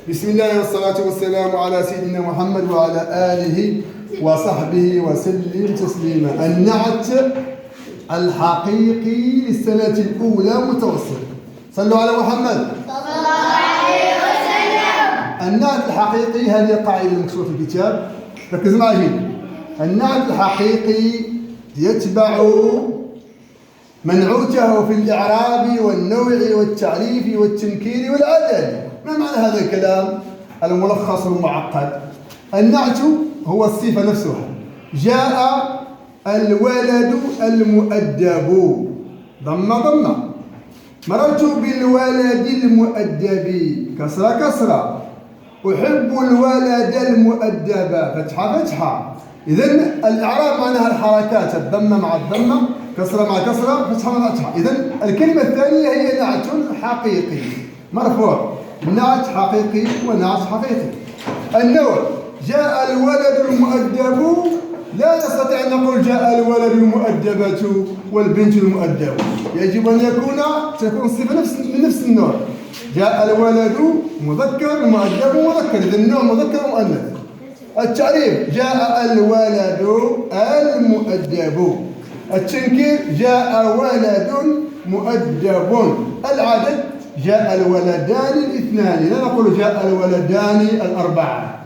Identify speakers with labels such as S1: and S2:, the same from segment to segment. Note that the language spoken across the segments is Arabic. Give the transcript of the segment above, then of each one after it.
S1: بسم الله والصلاة والسلام على سيدنا محمد وعلى آله وصحبه وسلم تسليما. النعت الحقيقي للسنة الأولى متوسط. صلوا على محمد
S2: صلى الله عليه وسلم.
S1: النعت الحقيقي، هذه قاعدة مكتوبة في الكتاب، ركز معي. النعت الحقيقي يتبع منعوته في الإعراب والنوع والتعريف والتنكير والعدد. ما معنى هذا الكلام الملخص المعقد؟ النعت هو الصفة نفسها. جاء الولد المؤدب، ضمة، مررت بالولد المؤدب، كسرة، أحب الولد المؤدب، فتحة. إذن الإعراب معناها الحركات، الضمة مع الضمة، كسرة مع كسرة، فتحة مع فتحة. إذن الكلمة الثانية هي نعت حقيقي مرفوع، نعت حقيقي ونعت حقيقي. النوع: جاء الولد المؤدب، لا نستطيع أن نقول جاء الولد المؤدبة والبنت المؤدبة، يجب أن تكون الصفة من نفس النوع. جاء الولد مذكر، المؤدب مذكر، إذا النوع مذكر ومؤنث. التعريف: جاء الولد المؤدب. التنكير: جاء ولد مؤدب. العدد: جاء الولدان الاثنان، لا نقول جاء الولدان الأربعة.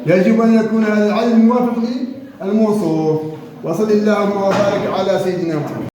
S1: يجب أن يكون هذا العدد موافق للموصوف. وصل اللهم وبارك على سيدنا محمد.